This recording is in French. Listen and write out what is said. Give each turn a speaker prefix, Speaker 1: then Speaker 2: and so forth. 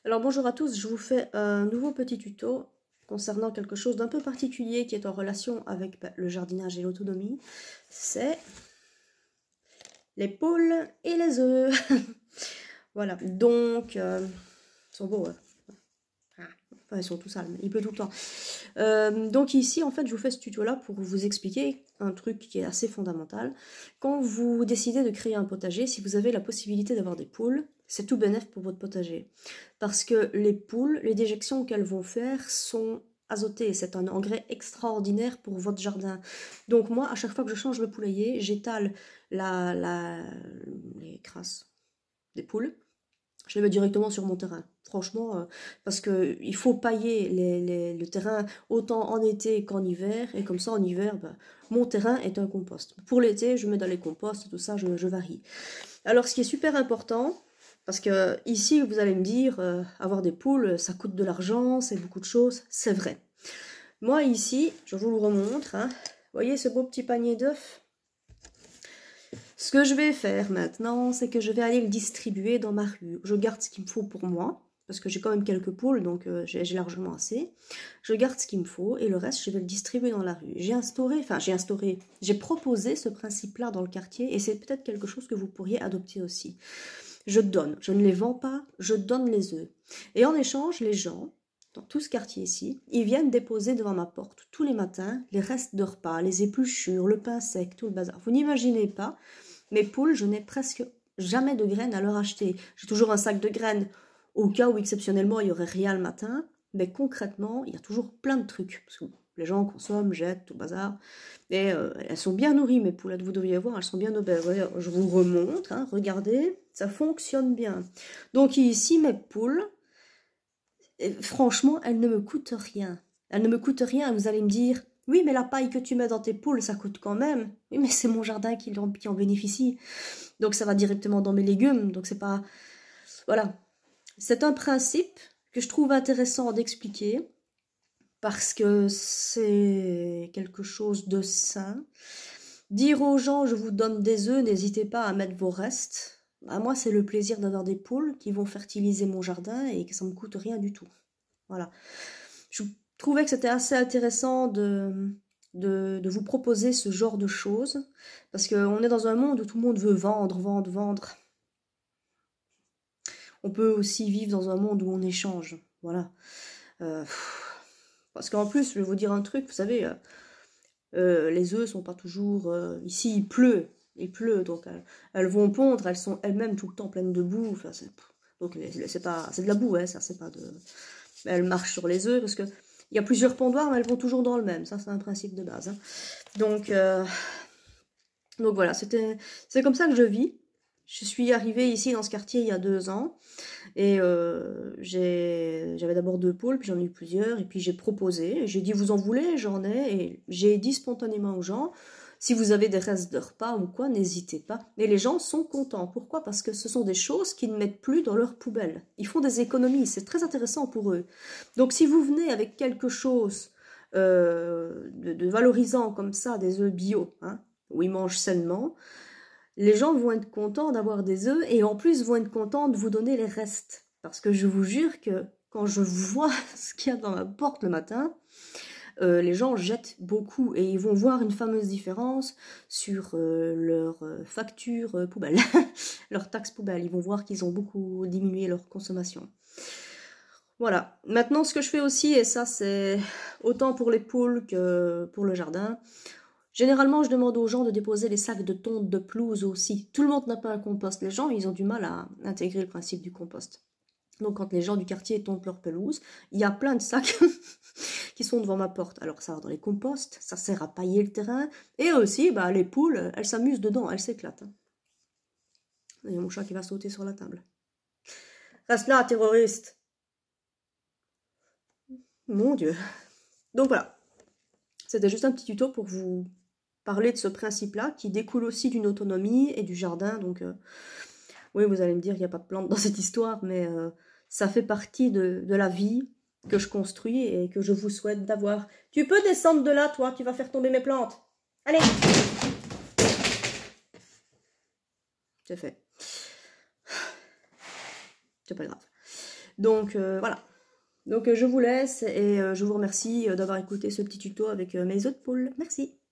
Speaker 1: Alors bonjour à tous, je vous fais un nouveau petit tuto concernant quelque chose d'un peu particulier qui est en relation avec le jardinage et l'autonomie. C'est les poules et les œufs. Voilà, donc, ils sont beaux, hein. Enfin, ils sont tout sales, mais il pleut tout le temps. Donc ici, en fait, je vous fais ce tuto-là pour vous expliquer un truc qui est assez fondamental. Quand vous décidez de créer un potager, si vous avez la possibilité d'avoir des poules, c'est tout bénef pour votre potager. Parce que les poules, les déjections qu'elles vont faire sont azotées. C'est un engrais extraordinaire pour votre jardin. Donc moi, à chaque fois que je change le poulailler, j'étale les crasses des poules. Je les mets directement sur mon terrain. Franchement, parce qu'il faut pailler le terrain autant en été qu'en hiver. Et comme ça, en hiver, mon terrain est un compost. Pour l'été, je mets dans les composts, tout ça, je varie. Alors, ce qui est super important, parce que ici, vous allez me dire, avoir des poules, ça coûte de l'argent, c'est beaucoup de choses. C'est vrai. Moi, ici, je vous le remontre. Hein. Vous voyez ce beau petit panier d'œufs? Ce que je vais faire maintenant, c'est que je vais aller le distribuer dans ma rue. Je garde ce qu'il me faut pour moi, parce que j'ai quand même quelques poules, donc j'ai largement assez. Je garde ce qu'il me faut, et le reste, je vais le distribuer dans la rue. J'ai proposé ce principe-là dans le quartier, et c'est peut-être quelque chose que vous pourriez adopter aussi. Je donne, je ne les vends pas, je donne les œufs. Et en échange, les gens, dans tout ce quartier ici, ils viennent déposer devant ma porte tous les matins les restes de repas, les épluchures, le pain sec, tout le bazar. Vous n'imaginez pas, mes poules, je n'ai presque jamais de graines à leur acheter. J'ai toujours un sac de graines au cas où exceptionnellement il n'y aurait rien le matin, mais concrètement, il y a toujours plein de trucs. Parce que les gens consomment, jettent, tout le bazar. Et elles sont bien nourries, mes poulettes, vous devriez voir, elles sont bien obèses. Je vous remontre, hein, regardez, ça fonctionne bien. Donc ici, mes poules, franchement, elles ne me coûtent rien. Elles ne me coûtent rien, vous allez me dire, oui, mais la paille que tu mets dans tes poules, ça coûte quand même. Oui, mais c'est mon jardin qui en bénéficie. Donc ça va directement dans mes légumes, donc c'est pas... Voilà. C'est un principe que je trouve intéressant d'expliquer, parce que c'est quelque chose de sain. Dire aux gens, je vous donne des œufs, n'hésitez pas à mettre vos restes. Bah, moi, c'est le plaisir d'avoir des poules qui vont fertiliser mon jardin et que ça me coûte rien du tout. Voilà. Je trouvais que c'était assez intéressant de vous proposer ce genre de choses, parce qu'on est dans un monde où tout le monde veut vendre, vendre, vendre. On peut aussi vivre dans un monde où on échange. Voilà. Parce qu'en plus, je vais vous dire un truc, vous savez, les œufs sont pas toujours... ici, il pleut, donc elles vont pondre, elles sont elles-mêmes tout le temps pleines de boue. Enfin, donc c'est de la boue, hein, ça, c'est pas de... Elles marchent sur les œufs, parce que il y a plusieurs pondoirs, mais elles vont toujours dans le même. Ça, c'est un principe de base. Hein. Donc voilà, c'est comme ça que je vis. Je suis arrivée ici dans ce quartier il y a 2 ans. Et j'avais d'abord 2 poules, puis j'en ai eu plusieurs, et puis j'ai proposé, j'ai dit vous en voulez, j'en ai, et j'ai dit spontanément aux gens, si vous avez des restes de repas ou quoi, n'hésitez pas. Et les gens sont contents. Pourquoi? Parce que ce sont des choses qu'ils ne mettent plus dans leur poubelle. Ils font des économies, c'est très intéressant pour eux. Donc si vous venez avec quelque chose de valorisant comme ça, des œufs bio, hein, où ils mangent sainement, les gens vont être contents d'avoir des œufs et en plus vont être contents de vous donner les restes. Parce que je vous jure que quand je vois ce qu'il y a dans ma porte le matin, les gens jettent beaucoup et ils vont voir une fameuse différence sur leur facture poubelle, leur taxe poubelle. Ils vont voir qu'ils ont beaucoup diminué leur consommation. Voilà. Maintenant, ce que je fais aussi, et ça c'est autant pour les poules que pour le jardin, généralement, je demande aux gens de déposer les sacs de tonte de pelouse aussi. Tout le monde n'a pas un compost. Les gens, ils ont du mal à intégrer le principe du compost. Donc, quand les gens du quartier tontent leur pelouse, il y a plein de sacs qui sont devant ma porte. Alors, ça va dans les composts, ça sert à pailler le terrain. Et aussi, les poules, elles s'amusent dedans, elles s'éclatent. Il y a mon chat qui va sauter sur la table. Reste là, terroriste! Mon Dieu! Donc voilà. C'était juste un petit tuto pour vous parler de ce principe-là, qui découle aussi d'une autonomie et du jardin. Donc, oui, vous allez me dire qu'il n'y a pas de plantes dans cette histoire, mais ça fait partie de la vie que je construis et que je vous souhaite d'avoir. Tu peux descendre de là, toi, tu vas faire tomber mes plantes. Allez! C'est fait. C'est pas grave. Donc voilà. Donc je vous laisse et je vous remercie d'avoir écouté ce petit tuto avec mes autres poules. Merci.